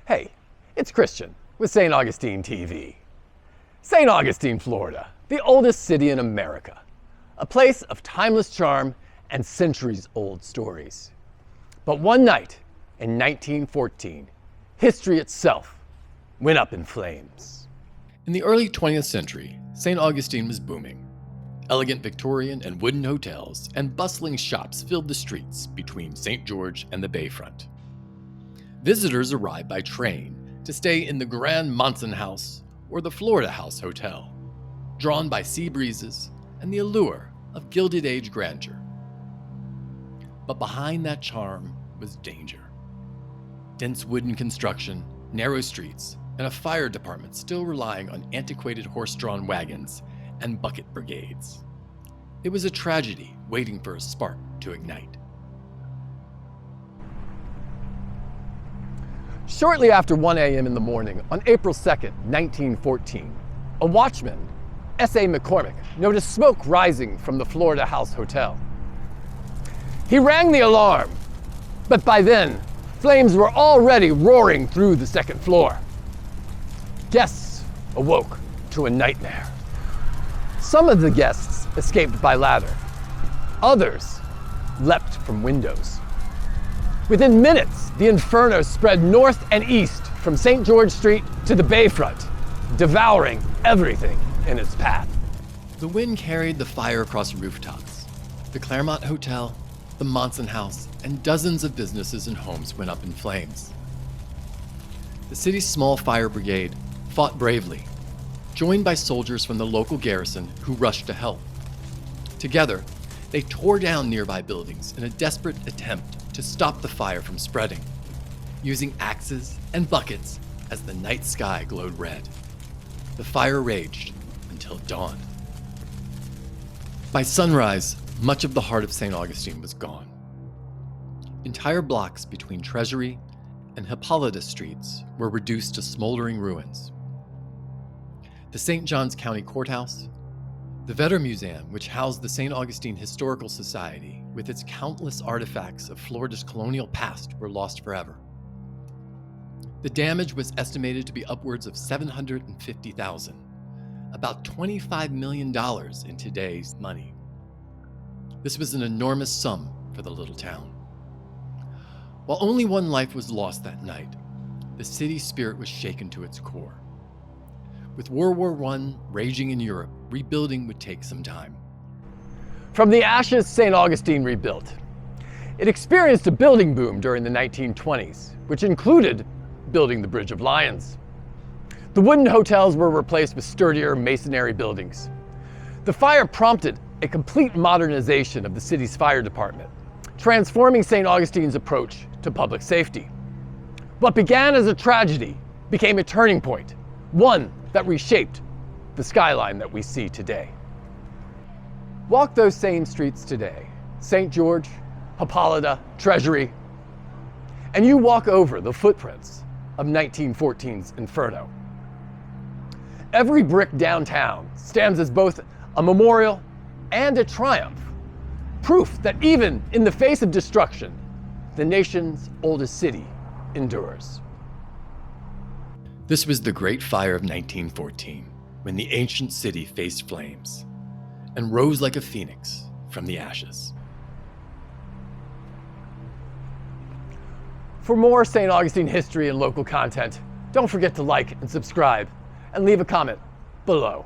Hey, it's Christian with St. Augustine TV. St. Augustine, Florida, the oldest city in America, a place of timeless charm and centuries-old stories. But one night in 1914, history itself went up in flames. In the early 20th century, St. Augustine was booming. Elegant Victorian and wooden hotels and bustling shops filled the streets between St. George and the bayfront. Visitors arrived by train to stay in the Grand Monson House or the Florida House Hotel, drawn by sea breezes and the allure of Gilded Age grandeur. But behind that charm was danger. Dense wooden construction, narrow streets, and a fire department still relying on antiquated horse-drawn wagons and bucket brigades. It was a tragedy waiting for a spark to ignite. Shortly after 1 a.m. in the morning on April 2nd, 1914, a watchman, S.A. McCormick, noticed smoke rising from the Florida House Hotel. He rang the alarm, but by then, flames were already roaring through the second floor. Guests awoke to a nightmare. Some of the guests escaped by ladder. Others leapt from windows. Within minutes, the inferno spread north and east from St. George Street to the bayfront, devouring everything in its path. The wind carried the fire across rooftops. The Claremont Hotel, the Monson House, and dozens of businesses and homes went up in flames. The city's small fire brigade fought bravely, joined by soldiers from the local garrison who rushed to help. Together, they tore down nearby buildings in a desperate attempt to stop the fire from spreading, using axes and buckets as the night sky glowed red. The fire raged until dawn. By sunrise, much of the heart of St. Augustine was gone. Entire blocks between Treasury and Hippolyta Streets were reduced to smoldering ruins. The St. Johns County Courthouse, the Vetter Museum, which housed the St. Augustine Historical Society with its countless artifacts of Florida's colonial past, were lost forever. The damage was estimated to be upwards of $750,000, about $25 million in today's money. This was an enormous sum for the little town. While only one life was lost that night, the city's spirit was shaken to its core. With World War I raging in Europe, rebuilding would take some time. From the ashes, St. Augustine rebuilt. It experienced a building boom during the 1920s, which included building the Bridge of Lions. The wooden hotels were replaced with sturdier masonry buildings. The fire prompted a complete modernization of the city's fire department, transforming St. Augustine's approach to public safety. What began as a tragedy became a turning point, one that reshaped the skyline that we see today. Walk those same streets today, St. George, Hippolyta, Treasury, and you walk over the footprints of 1914's Inferno. Every brick downtown stands as both a memorial and a triumph, proof that even in the face of destruction, the nation's oldest city endures. This was the Great Fire of 1914, when the ancient city faced flames and rose like a phoenix from the ashes. For more St. Augustine history and local content, don't forget to like and subscribe and leave a comment below.